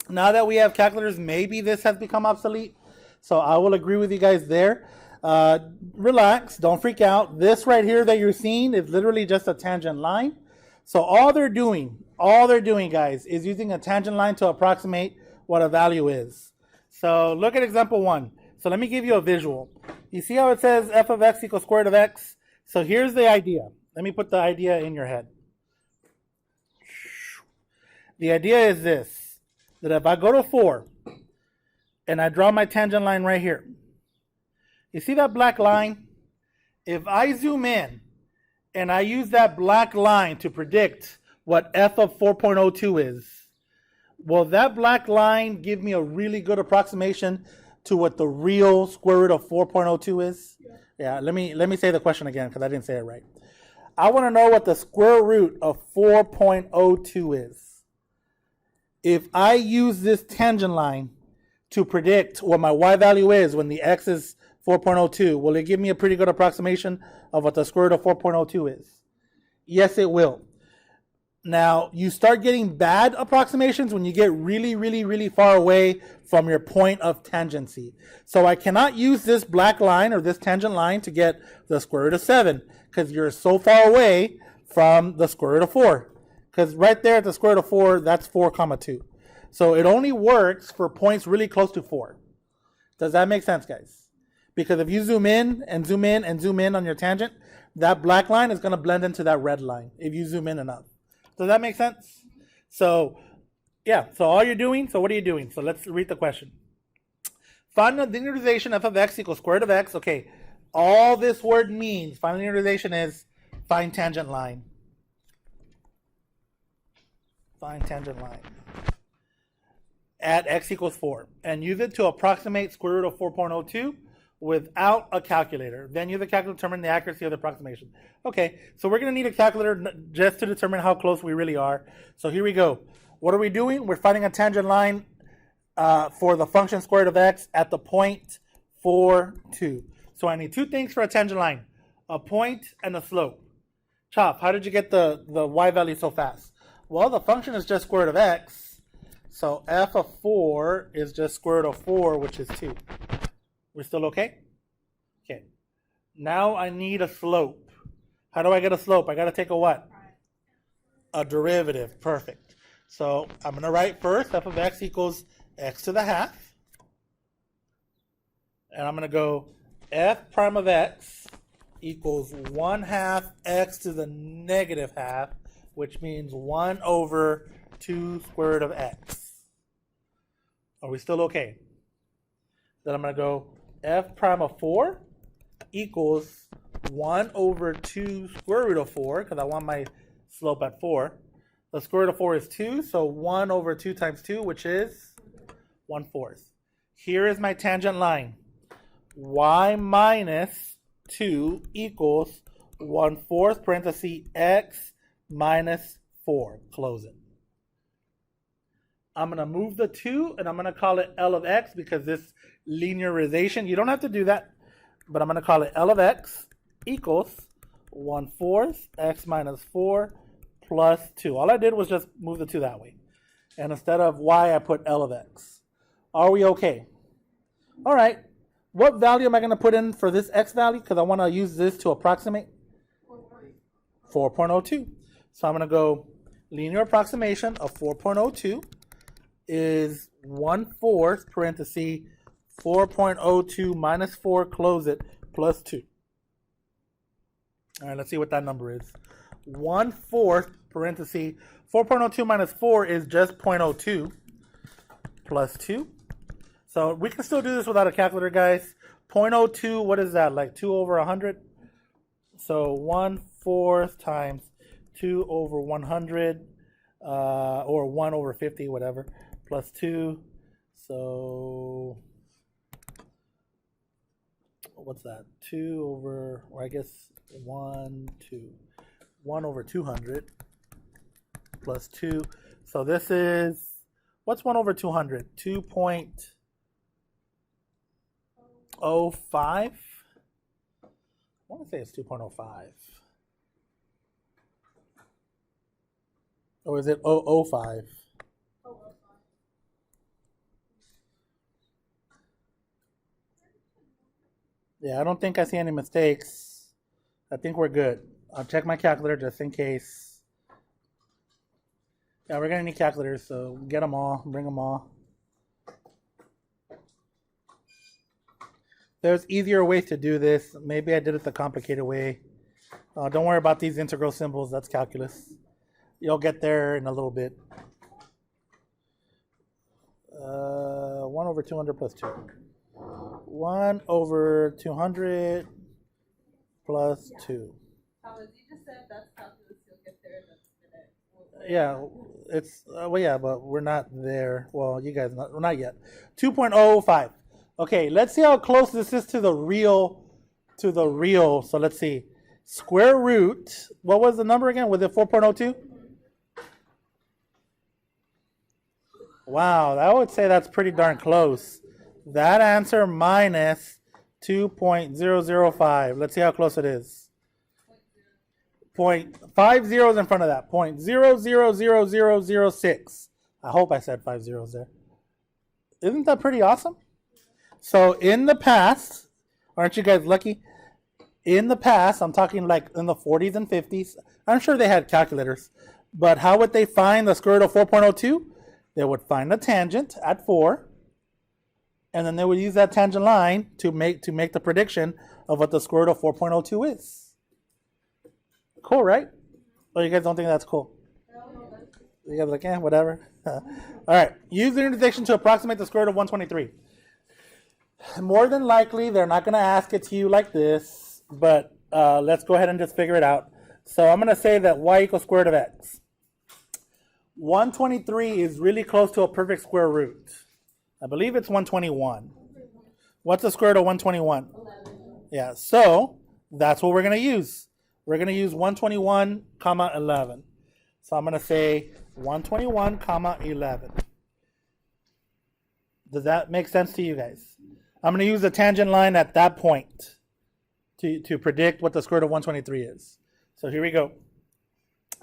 Now that we have calculators, maybe this has become obsolete. So I will agree with you guys there. Relax, don't freak out. This right here that you're seeing is literally just a tangent line. So all they're doing, guys, is using a tangent line to approximate what a value is. So look at example 1. So let me give you a visual. You see how it says f of x equals square root of x? So here's the idea. Let me put the idea in your head. The idea is this, that if I go to 4 and I draw my tangent line right here, you see that black line? If I zoom in and I use that black line to predict what f of 4.02 is, will that black line give me a really good approximation to what the real square root of 4.02 is? Yeah, let me say the question again because I didn't say it right. I want to know what the square root of 4.02 is. If I use this tangent line to predict what my y value is when the x is 4.02, will it give me a pretty good approximation of what the square root of 4.02 is? Yes, it will. Now, you start getting bad approximations when you get really, really, really far away from your point of tangency. So I cannot use this black line or this tangent line to get the square root of 7 because you're so far away from the square root of 4. Because right there at the square root of 4, that's 4 comma 2. So it only works for points really close to 4. Does that make sense, guys? Because if you zoom in and zoom in and zoom in on your tangent, that black line is going to blend into that red line if you zoom in enough. Does that make sense? So, yeah. So all you're doing, so what are you doing? So let's read the question. Find the linearization f of x equals square root of x. Okay. All this word means, find linearization is find tangent line. Find tangent line at x equals 4 and use it to approximate square root of 4.02 without a calculator. Then use the calculator to determine the accuracy of the approximation. Okay, so we're going to need a calculator just to determine how close we really are. So here we go. What are we doing? We're finding a tangent line for the function square root of x at the point 4, 2. So I need two things for a tangent line, a point and a slope. Chop, how did you get the y value so fast? Well, the function is just square root of x, so f of 4 is just square root of 4, which is 2. We're still okay? Okay. Now I need a slope. How do I get a slope? I got to take a what? A derivative. Perfect. So I'm going to write first f of x equals x to the half. And I'm going to go f prime of x equals 1/2 x to the negative half, which means 1 over 2 square root of x. Are we still okay? Then I'm going to go f prime of 4 equals 1 over 2 square root of 4, because I want my slope at 4. The square root of 4 is 2, so 1 over 2 times 2, which is 1/4. Here is my tangent line. Y minus 2 equals 1/4 parenthesis x minus 4, close it. I'm going to move the 2 and I'm going to call it L of x because this linearization, you don't have to do that, but I'm going to call it L of x equals 1/4 x minus 4 plus 2. All I did was just move the 2 that way. And instead of y, I put L of x. Are we okay? All right. What value am I going to put in for this x value? Because I want to use this to approximate 4.02. So I'm going to go linear approximation of 4.02 is 1/4 parenthesis 4.02 minus 4, close it, plus 2. All right, let's see what that number is. 1/4 parenthesis 4.02 minus 4 is just 0.02 plus 2. So we can still do this without a calculator, guys. 0.02, what is that, like 2 over 100? So 1/4 times 2 over 100, or 1 over 50, whatever, plus 2. So what's that? 2 over, or I guess 1, 2. 1 over 200 plus 2. So this is, what's 1 over 200? 2.05? I want to say it's 2.05. Or is it 005? Yeah, I don't think I see any mistakes. I think we're good. I'll check my calculator just in case. Yeah, we're gonna need calculators, so get them all, bring them all. There's easier ways to do this. Maybe I did it the complicated way. Don't worry about these integral symbols. That's calculus. You'll get there in a little bit. 1 over 200 plus 2. 1 over 200 plus 2. Thomas, you just said that's calculus. You'll get there in a minute. Yeah, it's well, yeah, but we're not there. Well, you guys, we're not yet. 2.05. Okay, let's see how close this is to the real. So let's see. Square root. What was the number again? Was it 4.02? Wow, I would say that's pretty darn close. That answer minus 2.005. Let's see how close it is. 0.5 zeros in front of that. 0.000006. I hope I said 5 zeros there. Isn't that pretty awesome? So in the past, aren't you guys lucky? In the past, I'm talking like in the 40s and 50s. I'm sure they had calculators. But how would they find the square root of 4.02? They would find the tangent at 4, and then they would use that tangent line to make the prediction of what the square root of 4.02 is. Cool, right? Or you guys don't think that's cool? You guys are like, whatever. All right. Use linearization to approximate the square root of 123. More than likely, they're not going to ask it to you like this, but let's go ahead and just figure it out. So I'm going to say that y equals square root of x. 123 is really close to a perfect square root. I believe it's 121. What's the square root of 121? 11. Yeah, so that's what we're going to use. We're going to use 121, 11. So I'm going to say 121, 11. Does that make sense to you guys? I'm going to use the tangent line at that point to predict what the square root of 123 is. So here we go.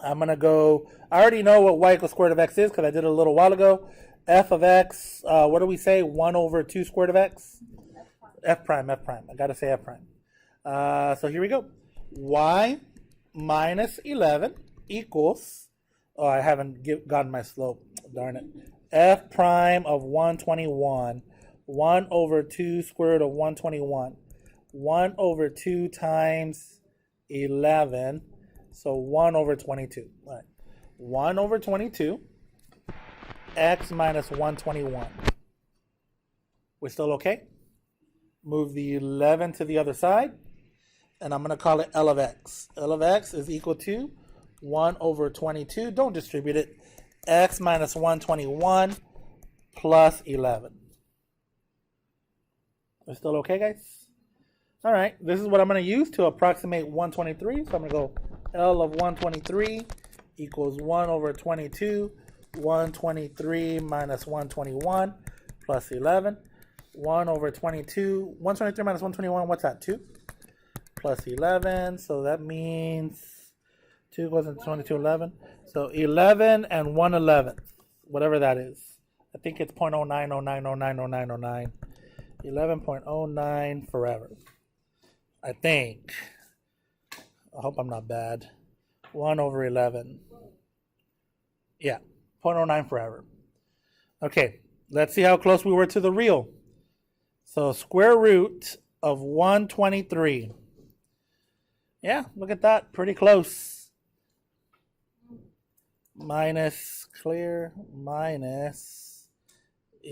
I'm going to go, I already know what y equals square root of x is because I did it a little while ago. F of x, what do we say? 1 over 2 square root of x? F prime. I got to say F prime. So here we go. Y minus 11 equals, oh, I haven't gotten my slope. Darn it. F prime of 121. 1 over 2 square root of 121. 1 over 2 times 11. So 1 over 22. All right. 1 over 22. X minus 121. We're still okay? Move the 11 to the other side. And I'm going to call it L of x. L of x is equal to 1 over 22. Don't distribute it. X minus 121 plus 11. We're still okay, guys? All right. This is what I'm going to use to approximate 123. So I'm going to go L of 123 equals 1 over 22. 123 minus 121 plus 11. 1 over 22. 123 minus 121, what's that? 2 plus 11. So that means 2 goes into 22, 11. So 11 and 1/11, whatever that is. I think it's 0.0909090909. 11.09 forever. I think. I hope I'm not bad. 1 over 11. Yeah, 0.09 forever. Okay, let's see how close we were to the real. So square root of 123. Yeah, look at that. Pretty close. Minus, clear, minus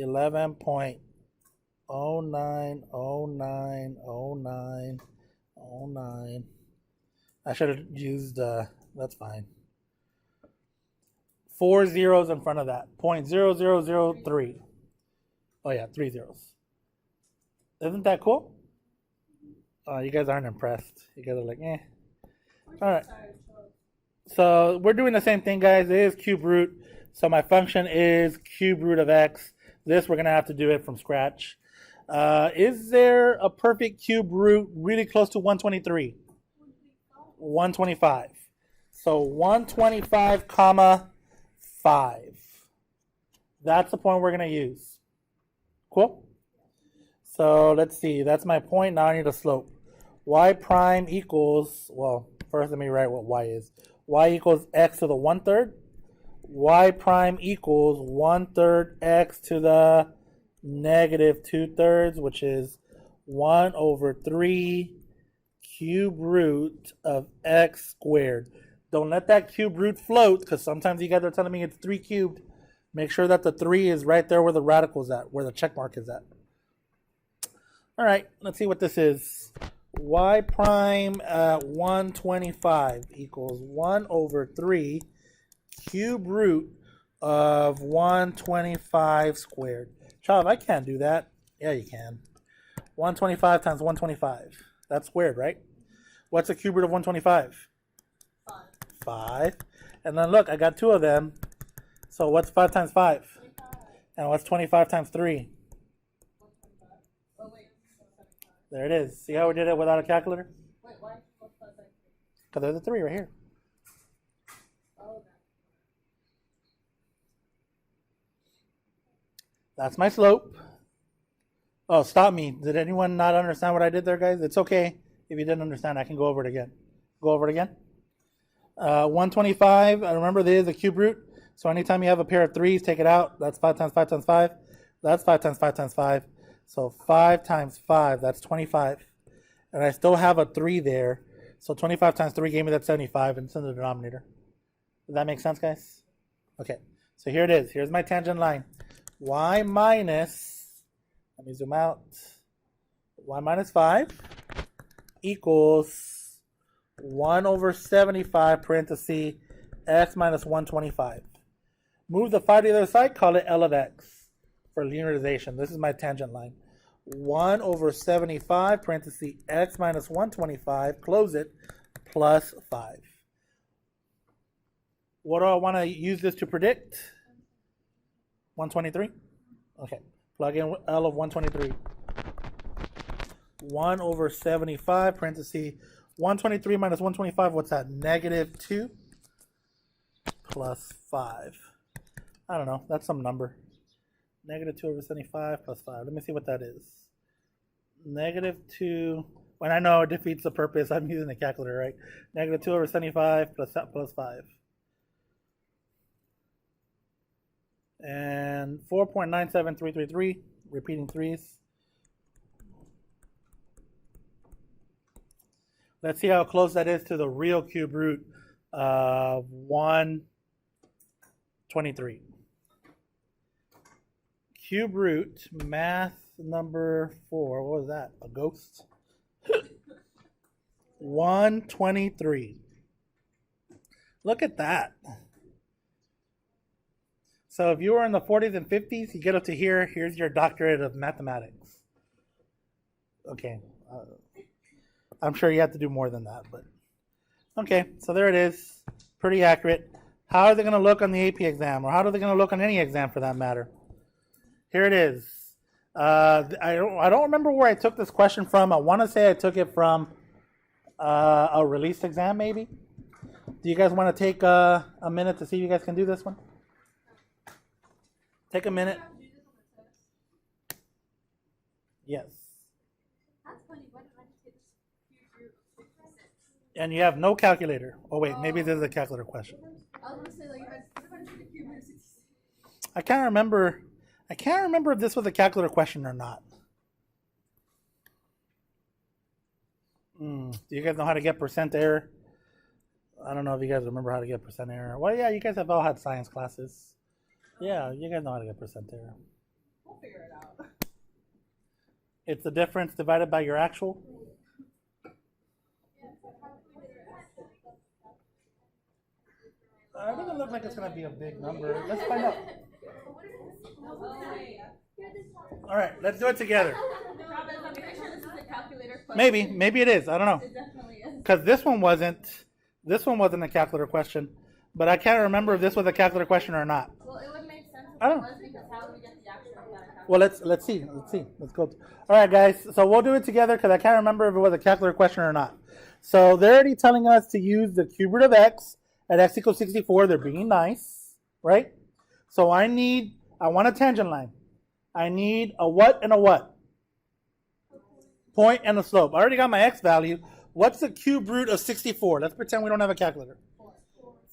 11.09090909. I should have used, that's fine. 4 zeros in front of that. 0.0003. Oh yeah, 3 zeros. Isn't that cool? You guys aren't impressed. You guys are like, eh. All right. So we're doing the same thing, guys. It is cube root. So my function is cube root of x. This, we're going to have to do it from scratch. Is there a perfect cube root really close to 123? 125. So 125 comma 5. That's the point we're going to use. Cool? So let's see. That's my point. Now I need a slope. Y prime equals, well, first let me write what y is. Y equals x to the 1/3. Y prime equals 1/3 x to the negative 2/3, which is 1/3 cube root of x squared. Don't let that cube root float, because sometimes you guys are telling me it's 3 cubed. Make sure that the 3 is right there where the radical is at, where the check mark is at. All right, let's see what this is. Y prime at 125 equals 1/3 cube root of 125 squared. Child, I can't do that. Yeah, you can. 125 times 125. That's squared, right? What's the cube root of 125? 5. 5. And then look, I got 2 of them. So what's 5 times 5? 25. And what's 25 times 3? 125. Oh, wait. 75. There it is. See how we did it without a calculator? Wait, why? What's 5 times 3? Because there's a 3 right here. Oh, that. That's my slope. Oh, stop me. Did anyone not understand what I did there, guys? It's okay. If you didn't understand, I can go over it again. Go over it again. 125, I remember there is a cube root. So anytime you have a pair of 3's, take it out. That's 5 times 5 times 5. That's 5 times 5 times 5. So 5 times 5, that's 25. And I still have a 3 there. So 25 times 3 gave me that 75, and it's in the denominator. Does that make sense, guys? Okay. So here it is. Here's my tangent line. Y minus, let me zoom out. Y minus 5 equals 1/75 parenthesis x minus 125. Move the 5 to the other side, call it L of x for linearization. This is my tangent line. 1/75 parenthesis x minus 125, close it, plus 5. What do I want to use this to predict? 123? Okay, plug in L of 123. 1/75 parenthesis 123 minus 125, what's that? Negative 2 plus 5. I don't know, that's some number. Negative 2/75 plus 5. Let me see what that is. Negative 2, when I know it defeats the purpose, I'm using the calculator, right? Negative 2/75 plus 5. And 4.97333, repeating 3's. Let's see how close that is to the real cube root of 123. Cube root, math number 4, what was that? A ghost? 123. Look at that. So if you were in the 40s and 50s, you get up to here, here's your doctorate of mathematics. Okay. I'm sure you have to do more than that, but okay, so there it is. Pretty accurate. How are they going to look on the AP exam, or how are they going to look on any exam for that matter? Here it is. I don't remember where I took this question from. I want to say I took it from a release exam, maybe. Do you guys want to take a minute to see if you guys can do this one? Take a minute. Yes. And you have no calculator. Oh wait, maybe this is a calculator question. I was going to say, like, if I should the cube root of 66. I can't remember if this was a calculator question or not. Do you guys know how to get percent error? I don't know if you guys remember how to get percent error. Well, yeah, you guys have all had science classes. Yeah, you guys know how to get percent error. We'll figure it out. It's the difference divided by your actual. It doesn't look like it's going to be a big number. Let's find out. All right, let's do it together. I'm pretty sure this is a calculator question. Maybe it is. I don't know. It definitely is. Because this one wasn't a calculator question, but I can't remember if this was a calculator question or not. Well, it would make sense if I it don't- was, because how do we get the actual without a calculator? Well, let's see. Let's go. All right, guys. So we'll do it together because I can't remember if it was a calculator question or not. So they're already telling us to use the cube root of x at x equals 64. They're being nice, right? So I want a tangent line. I need a what and a what? Point and the slope. I already got my x value. What's the cube root of 64? Let's pretend we don't have a calculator.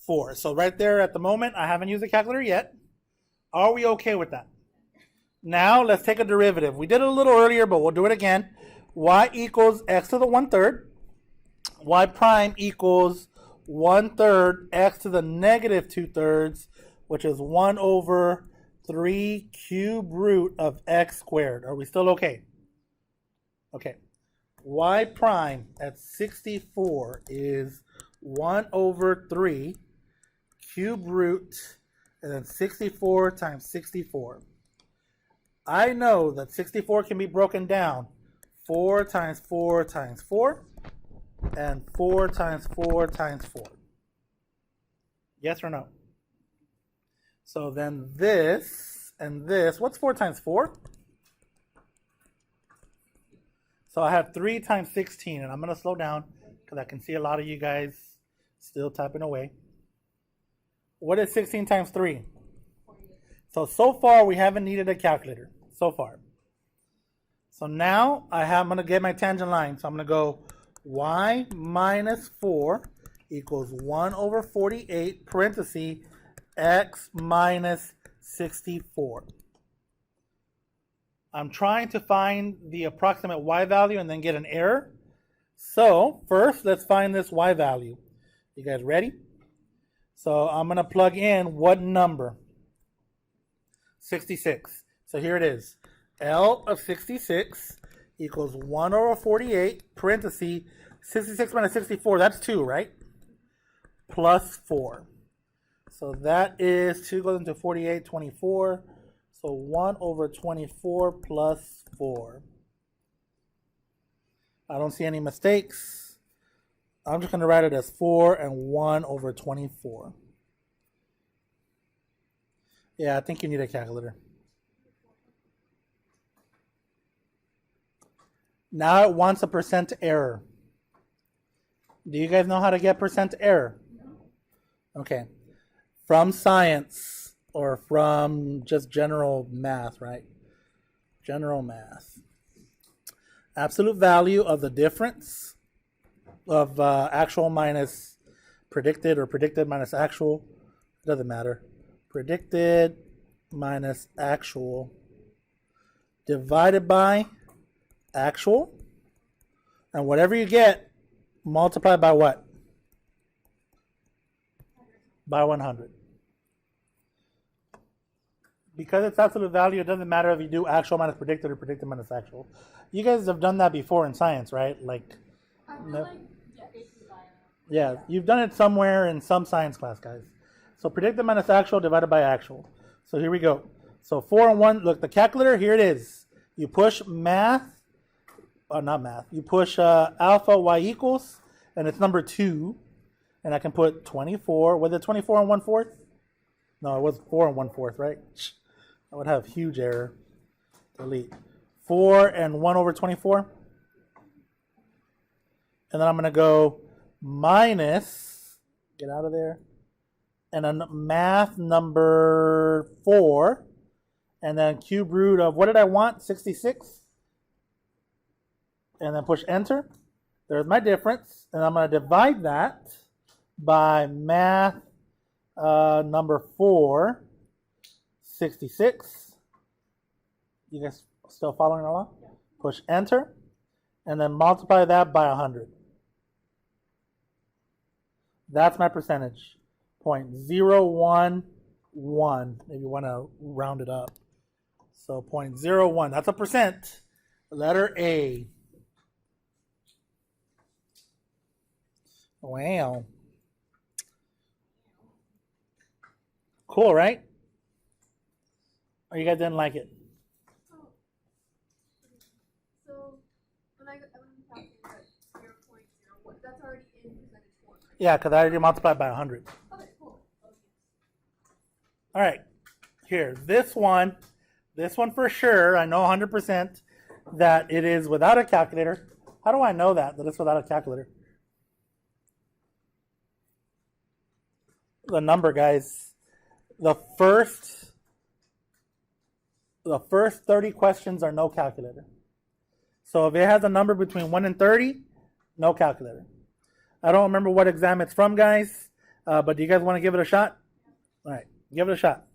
4. So right there at the moment, I haven't used a calculator yet. Are we okay with that? Now let's take a derivative. We did it a little earlier, but we'll do it again. Y equals x to the 1/3. Y prime equals 1/3 x to the negative 2/3, which is 1/3 cube root of x squared. Are we still okay? Okay. Y prime at 64 is 1/3 cube root, and then 64 times 64. I know that 64 can be broken down 4 times 4 times 4, and 4 times 4 times 4. Yes or no? So then this and this, what's 4 times 4? So I have 3 times 16, and I'm going to slow down because I can see a lot of you guys still typing away. What is 16 times 3? So far we haven't needed a calculator, so far. So now I'm going to get my tangent line. So I'm going to go y minus 4 equals 1/48 parenthesis x minus 64. I'm trying to find the approximate y value and then get an error. So first, let's find this y value. You guys ready? So I'm going to plug in what number? 66. So here it is. L of 66 equals 1/48 parenthesis 66 minus 64. That's 2, right? Plus 4. So that is 2 goes into 48, 24. So 1/24 plus 4. I don't see any mistakes. I'm just going to write it as 4 and 1/24. Yeah, I think you need a calculator. Now it wants a percent error. Do you guys know how to get percent error? Okay. From science or from just general math, right? General math. Absolute value of the difference of actual minus predicted, or predicted minus actual. Doesn't matter. Predicted minus actual divided by actual, and whatever you get, multiply by what? By 100. Because it's absolute value, it doesn't matter if you do actual minus predicted or predicted minus actual. You guys have done that before in science, right? Like, yeah, you've done it somewhere in some science class, guys. So predicted minus actual divided by actual. So here we go. So 4 and 1, look, the calculator, here it is. You push math, not math, you push alpha y equals, and it's number 2. And I can put 24, was it 24 and 1/4? No, it was 4 and 1/4, right? I would have huge error. Delete. 4 and 1/24. And then I'm going to go minus, get out of there, and then math number 4, and then cube root of, what did I want? 66. And then push enter. There's my difference. And I'm going to divide that by math number 4, 66. You guys still following along? Yeah. Push enter, and then multiply that by 100. That's my percentage. 0.011, if you want to round it up. So 0.01, that's a percent. Letter A. Wow. Cool, right? Or you guys didn't like it? So when I calculate that 0.01, that's already in percentage form, right? Yeah, because I already multiplied by 100. Okay, cool. Okay. All right, here, this one for sure, I know 100% that it is without a calculator. How do I know that it's without a calculator? The number, guys. The first 30 questions are no calculator. So if it has a number between 1 and 30, no calculator. I don't remember what exam it's from, guys, but do you guys want to give it a shot? All right, give it a shot.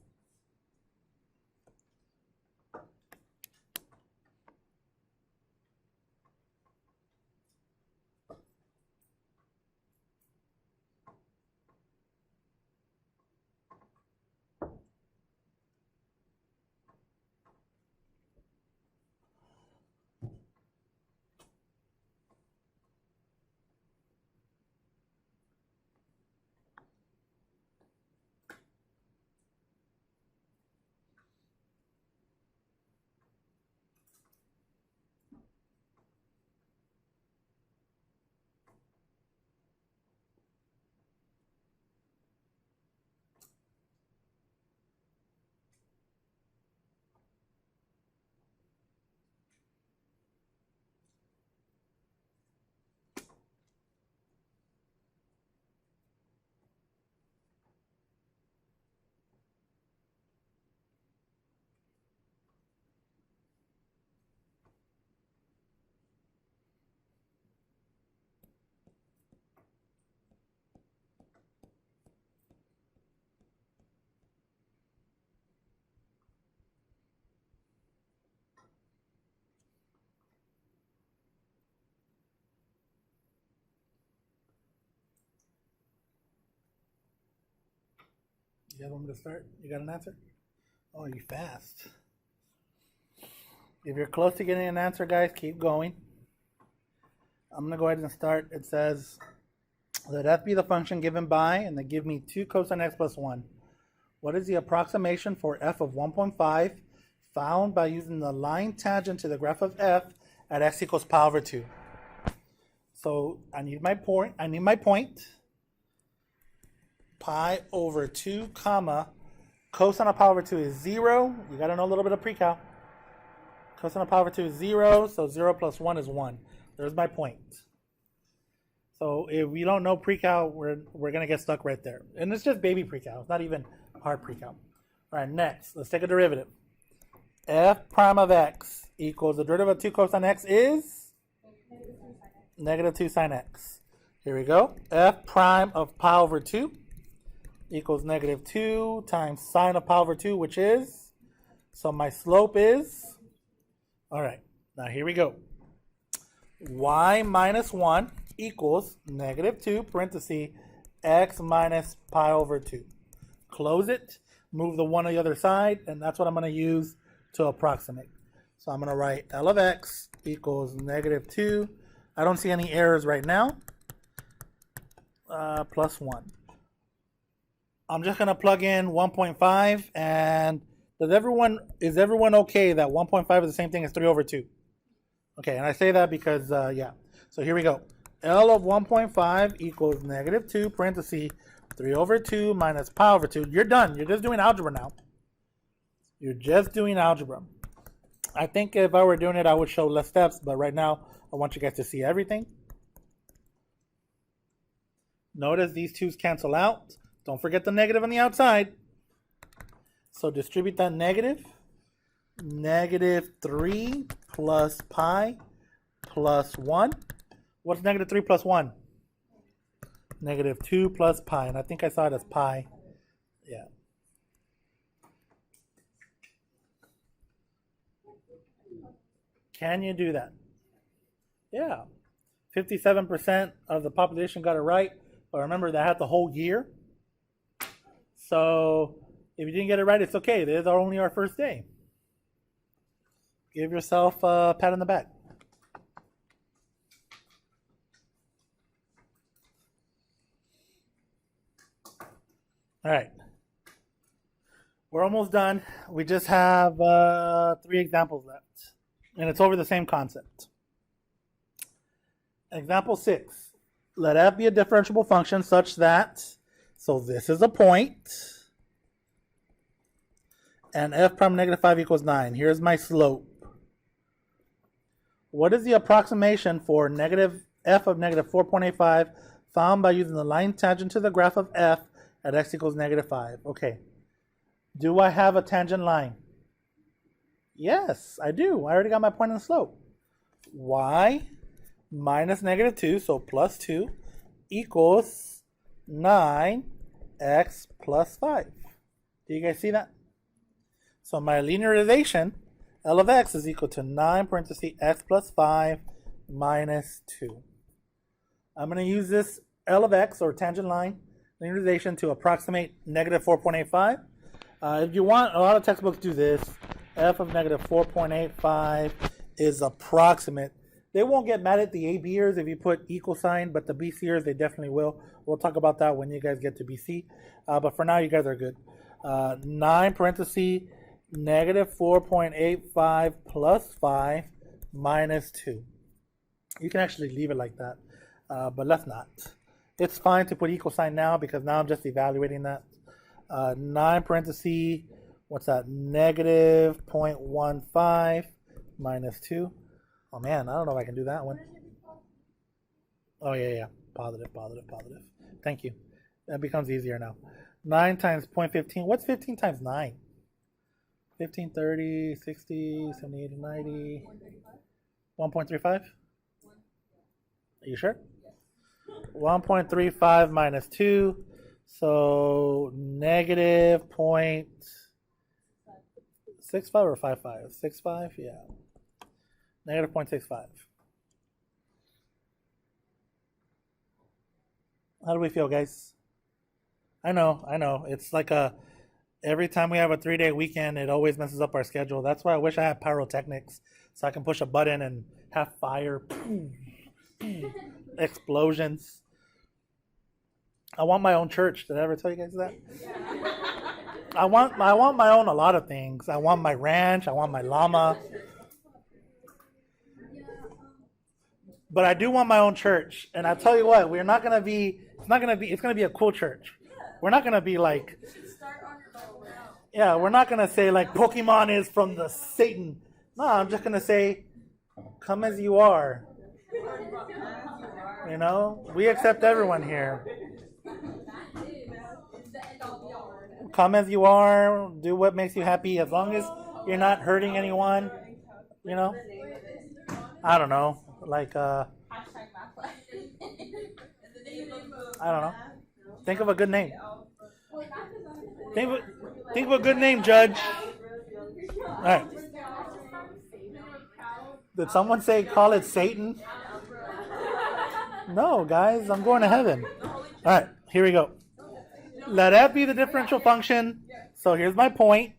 You guys want me to start? You got an answer? Oh, you fast. If you're close to getting an answer, guys, keep going. I'm going to go ahead and start. It says, let f be the function given by, and they give me 2 cosine x plus 1. What is the approximation for f of 1.5 found by using the line tangent to the graph of f at x equals pi over 2? So I need my point. Pi over 2, comma, cosine of pi over 2 is 0. You got to know a little bit of pre-cal. Cosine of pi over 2 is 0, so 0 plus 1 is 1. There's my point. So if we don't know pre-cal, we're going to get stuck right there. And it's just baby pre-cal. It's not even hard pre-cal. All right, next, let's take a derivative. F prime of x equals the derivative of 2 cosine x is? Negative 2 sine x. Here we go. F prime of pi over 2 equals negative 2 times sine of pi over 2, which is? So my slope is? All right, now here we go. Y minus 1 equals negative 2, parenthesis, x minus pi over 2. Close it, move the 1 on the other side, and that's what I'm going to use to approximate. So I'm going to write L of x equals negative 2. I don't see any errors right now. Plus 1. I'm just going to plug in 1.5, and is everyone okay that 1.5 is the same thing as 3 over 2? Okay, and I say that because, yeah. So here we go. L of 1.5 equals negative 2, parenthesis, 3 over 2 minus pi over 2. You're done. You're just doing algebra now. You're just doing algebra. I think if I were doing it, I would show less steps, but right now, I want you guys to see everything. Notice these 2's cancel out. Don't forget the negative on the outside. So distribute that negative. Negative 3 plus pi plus 1. What's negative 3 plus 1? Negative 2 plus pi. And I think I saw it as pi. Yeah. Can you do that? Yeah. 57% of the population got it right. But remember, that had the whole year. So if you didn't get it right, it's okay. This is only our first day. Give yourself a pat on the back. All right. We're almost done. We just have 3 examples left. And it's over the same concept. Example 6. Let f be a differentiable function such that, so this is a point, and f prime negative 5 equals 9. Here's my slope. What is the approximation for negative f of negative 4.85 found by using the line tangent to the graph of f at x equals negative 5? Okay. Do I have a tangent line? Yes, I do. I already got my point and slope. y minus negative 2, so plus 2, equals 9x plus 5. Do you guys see that? So my linearization, L of x is equal to 9 parentheses x plus 5 minus 2. I'm going to use this L of x, or tangent line linearization, to approximate negative 4.85. If you want, a lot of textbooks do this. F of negative 4.85 is approximate. They won't get mad at the ABers if you put equal sign, but the BCers, they definitely will. We'll talk about that when you guys get to BC. But for now, you guys are good. 9 parentheses negative 4.85 plus 5 minus 2. You can actually leave it like that, but let's not. It's fine to put equal sign now because now I'm just evaluating that. 9 parentheses, what's that? Negative 0.15 minus 2. Oh man, I don't know if I can do that one. Oh yeah. Positive. Thank you. That becomes easier now. 9 times 0.15. What's 15 times 9? 15, 30, 60, 70, 80, 90. 1.35? Are you sure? 1.35 minus 2. So negative 0.65 or 55? 65? Yeah. Negative 0.65. How do we feel, guys? I know. It's like every time we have a 3-day weekend, it always messes up our schedule. That's why I wish I had pyrotechnics so I can push a button and have fire, explosions. I want my own church. Did I ever tell you guys that? I want my own a lot of things. I want my ranch. I want my llama. But I do want my own church. And I tell you what, it's going to be a cool church. We're not going to be like, we're not going to say like Pokemon is from the Satan. No, I'm just going to say, come as you are. You know, we accept everyone here. Come as you are, do what makes you happy, as long as you're not hurting anyone, you know? I don't know, like, I don't know. Think of a good name. Think of a good name, Judge. All right. Did someone say call it Satan? No, guys, I'm going to heaven. All right, here we go. Let f be the differential function. So here's my point.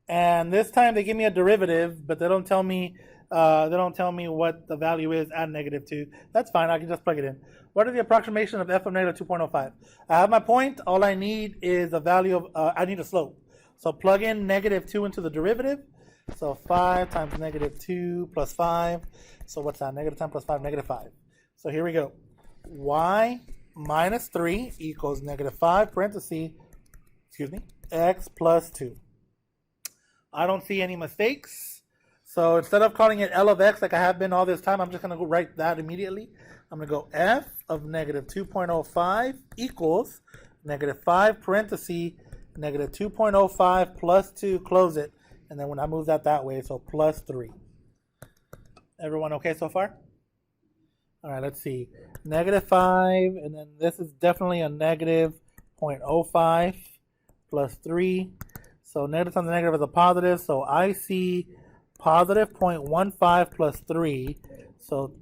And this time they give me a derivative, but they don't tell me what the value is at negative 2. That's fine, I can just plug it in. What is the approximation of f of negative 2.05? I have my point. All I need is a value of, I need a slope. So plug in negative 2 into the derivative. So 5 times negative 2 plus 5. So what's that? Negative 10 plus 5, negative 5. So here we go. Y minus 3 equals negative 5 parentheses, x plus 2. I don't see any mistakes. So instead of calling it L of x like I have been all this time, I'm just going to go write that immediately. I'm going to go f of negative 2.05 equals negative 5 parentheses, negative 2.05 plus 2, close it. And then when I move that way, so plus 3. Everyone okay so far? All right, let's see. Negative 5, and then this is definitely a negative 0.05 plus 3. So negative times negative is a positive. So I see positive 0.15 plus 3. So,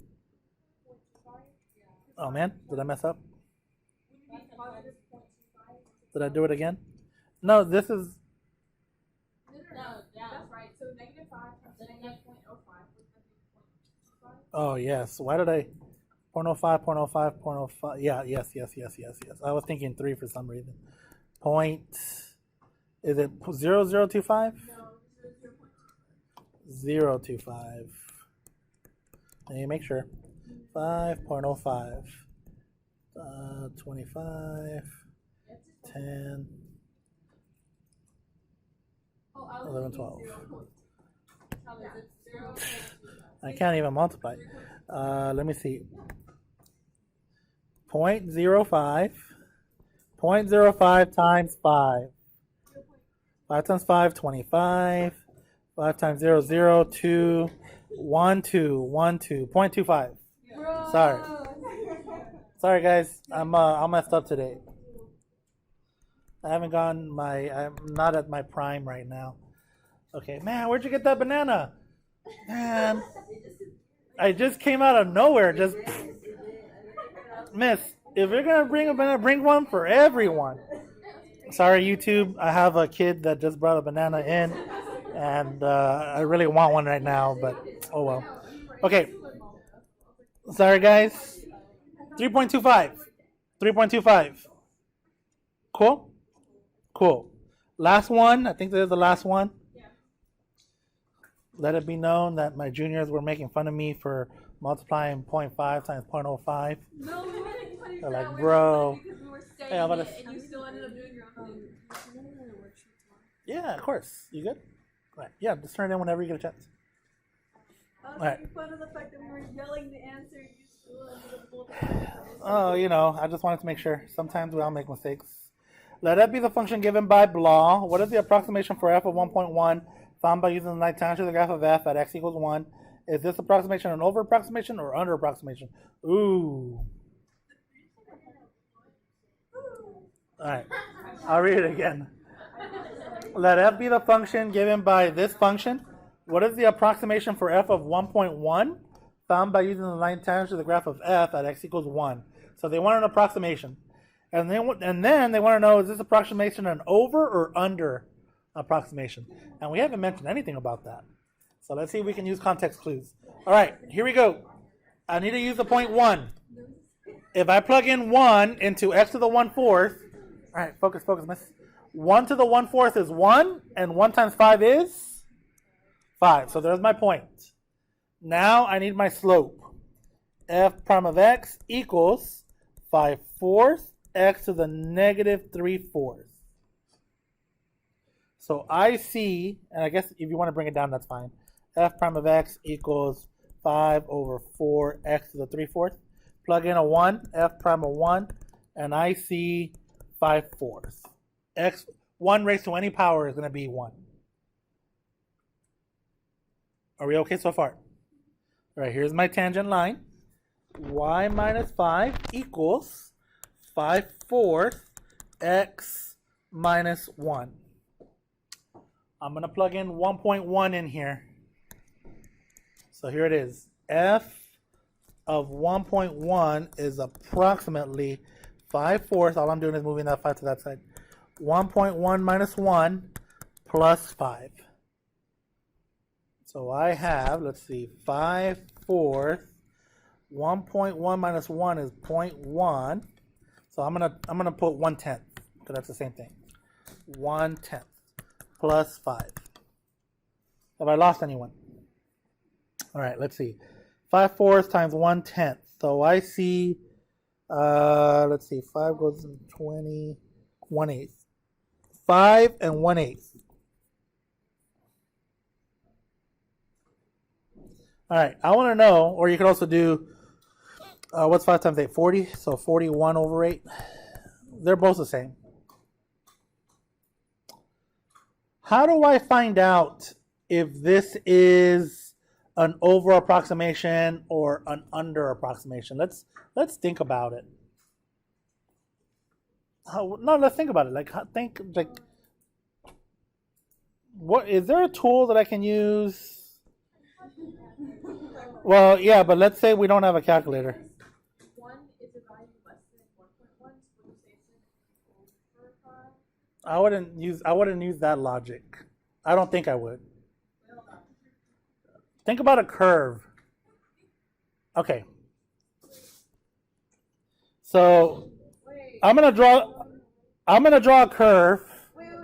oh man, did I mess up? Did I do it again? No, this is... No, that's right. So negative 5 times negative 0.05. Oh, yes. Why did I... 0.05, 0.05, 0.05. Yeah, yes. I was thinking 3 for some reason. Is it 0.0025? No, 0.025. Let me make sure. 5.05. 25. 10. 11, 12. I can't even multiply. Let me see. 0.05. 0.05 times 5. 5 times 5, 25. 5 times 0, 0, 2. 1, 2, 1, 2, 0.25. Bro. Sorry, guys. I'm messed up today. I'm not at my prime right now. Okay, man, where'd you get that banana? Man, I just came out of nowhere. Just, miss, if you're gonna bring a banana, bring one for everyone. Sorry, YouTube. I have a kid that just brought a banana in, and I really want one right now, but oh well. Okay. Sorry, guys. 3.25. 3.25. Cool? Cool. Last one. I think this is the last one. Let it be known that my juniors were making fun of me for multiplying 0.5 times 0.05. No, we were making fun of They're that. like, We're bro. because we were studying Hey, I'm about it, to- and you still ended up doing your own thing. Yeah, of course. You good? All right. Yeah, just turn it in whenever you get a chance. I was Alright. making fun of the fact that we were yelling the answer. You still ended up multiplying. Oh, I just wanted to make sure. Sometimes we all make mistakes. Let f be the function given by Blah. What is the approximation for f of 1.1 found by using the line tangent to the graph of f at x equals 1? Is this approximation an over approximation or under approximation? Ooh. All right. I'll read it again. Let f be the function given by this function. What is the approximation for f of 1.1 found by using the line tangent to the graph of f at x equals 1? So they want an approximation. And then they want to know, is this approximation an over or under approximation? And we haven't mentioned anything about that. So let's see if we can use context clues. All right, here we go. I need to use the point 1. If I plug in 1 into x to the 1/4, all right, focus, miss. 1 to the 1/4 is 1, and 1 times 5 is 5. So there's my point. Now I need my slope. F prime of x equals 5/4 x to the negative 3/4. So I see, and I guess if you want to bring it down, that's fine. F prime of x equals 5/4 x to the 3/4. Plug in a 1, f prime of 1, and I see 5/4. X 1 raised to any power is going to be 1. Are we okay so far? All right, here's my tangent line. Y minus 5 equals 5/4 x minus 1. I'm going to plug in 1.1 in here. So here it is. F of 1.1 is approximately 5/4. All I'm doing is moving that 5 to that side. 1.1 minus 1 plus 5. So I have, let's see, 5/4. 1.1 minus 1 is 0.1. So I'm gonna put 1/10, because that's the same thing. 1/10 plus 5. Have I lost anyone? All right, let's see. 5/4 times 1/10. So I see, let's see, 5 goes in 20, 1/8. 5 and 1/8. All right, I want to know, or you could also do, what's 5 times 8? 40, so 41/8. They're both the same. How do I find out if this is an over approximation or an under approximation? Let's think about it. Let's think about it. What is there a tool that I can use? Well, yeah, but let's say we don't have a calculator. 1 is a value less than 1.1, so would you say it's over 5? I wouldn't use that logic. I don't think I would. Think about a curve. Okay. So I'm gonna draw a curve. Wait. Is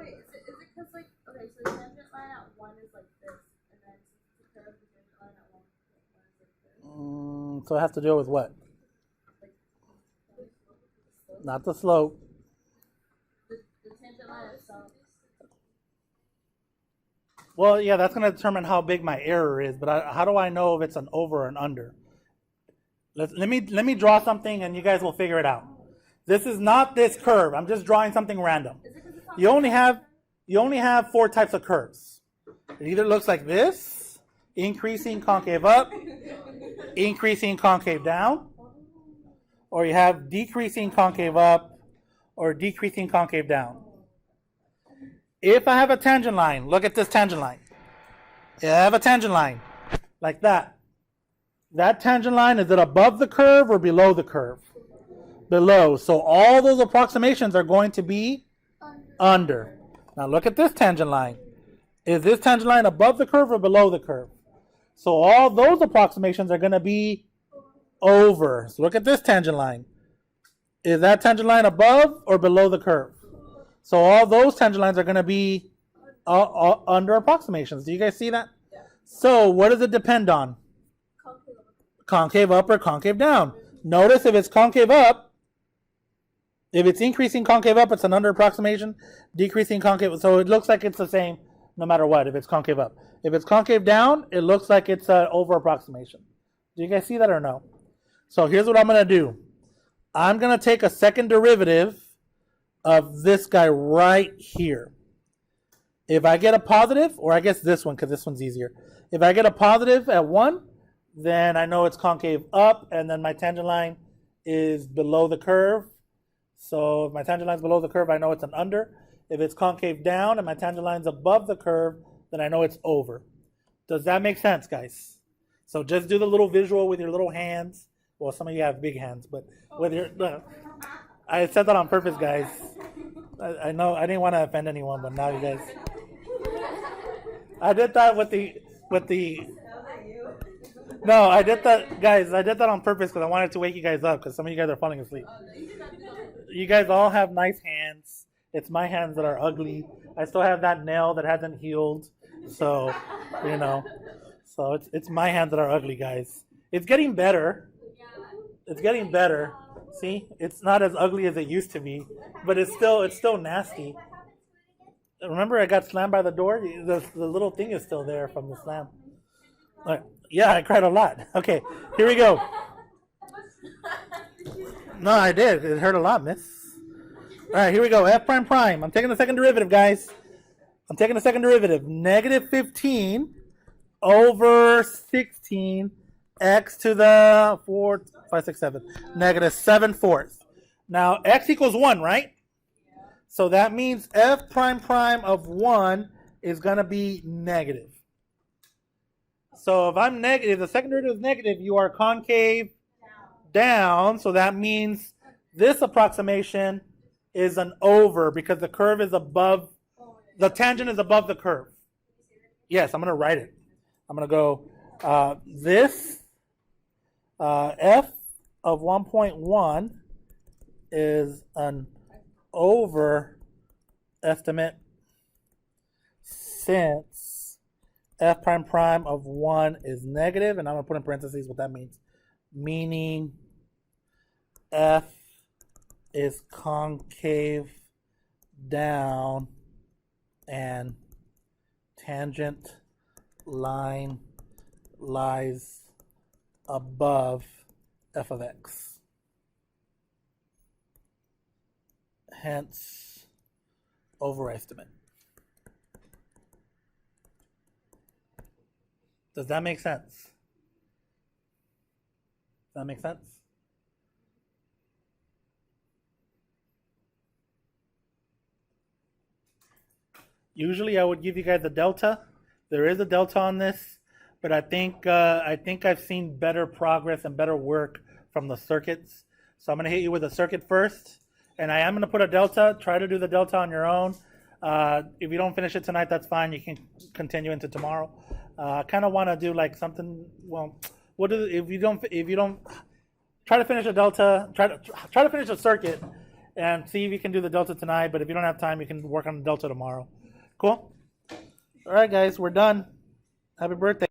it because, like, okay, so the tangent line at 1 is like this, and then the curve, the tangent line at 1 is like this? So it has to do with what? Not the slope. The tangent line itself. Well, yeah, that's going to determine how big my error is. But how do I know if it's an over or an under? Let me draw something, and you guys will figure it out. This is not this curve. I'm just drawing something random. You only have 4 types of curves. It either looks like this, increasing concave up, increasing concave down, or you have decreasing concave up or decreasing concave down. If I have a tangent line, look at this tangent line. If I have a tangent line like that. That tangent line, is it above the curve or below the curve? Below. So all those approximations are going to be under. Now look at this tangent line. Is this tangent line above the curve or below the curve? So all those approximations are going to be over. So look at this tangent line. Is that tangent line above or below the curve? So all those tangent lines are going to be under approximations. Do you guys see that? Yeah. So what does it depend on? Concave up or concave down. Notice if it's concave up, if it's increasing concave up, it's an under approximation. Decreasing concave, so it looks like it's the same no matter what if it's concave up. If it's concave down, it looks like it's an over approximation. Do you guys see that or no? So here's what I'm going to do. I'm going to take a second derivative of this guy right here. If I get a positive, or I guess this one, because this one's easier. If I get a positive at 1, then I know it's concave up, and then my tangent line is below the curve. So if my tangent line is below the curve, I know it's an under. If it's concave down and my tangent line is above the curve, then I know it's over. Does that make sense, guys? So just do the little visual with your little hands. Well, some of you have big hands, but with your... I said that on purpose, guys. I know I didn't want to offend anyone, but now you guys... I did that with the... No, I did that, guys. I did that on purpose because I wanted to wake you guys up because some of you guys are falling asleep. You guys all have nice hands. It's my hands that are ugly. I still have that nail that hasn't healed. So, you know. So it's my hands that are ugly, guys. It's getting better. It's getting better. See, it's not as ugly as it used to be, but it's still nasty. Remember, I got slammed by the door. The little thing is still there from the slam. All right. Yeah, I cried a lot. Okay, here we go. No, I did. It hurt a lot, miss. All right, here we go. F prime prime. I'm taking the second derivative, guys. I'm taking the second derivative. Negative 15 over 16 x to the 4, 5, 6, 7. Negative 7/4. Now, x equals 1, right? So that means f prime prime of 1 is going to be negative. So if I'm negative, the second derivative is negative, you are concave down. So that means this approximation is an over because the curve is above, the tangent is above the curve. Yes, I'm going to write it. I'm going to go this f of 1.1 is an over estimate since f prime prime of 1 is negative, and I'm going to put in parentheses what that means. Meaning f is concave down and tangent line lies above f of x. Hence, overestimate. Does that make sense? Does that make sense? Usually I would give you guys a delta. There is a delta on this, but I think I've seen better progress and better work from the circuits. So I'm going to hit you with a circuit first, and I am going to put a delta. Try to do the delta on your own. If you don't finish it tonight, that's fine. You can continue into tomorrow. I kind of want to do like something. Well, what do if you don't try to finish a delta? Try to finish a circuit, and see if you can do the delta tonight. But if you don't have time, you can work on the delta tomorrow. Cool. All right, guys, we're done. Happy birthday.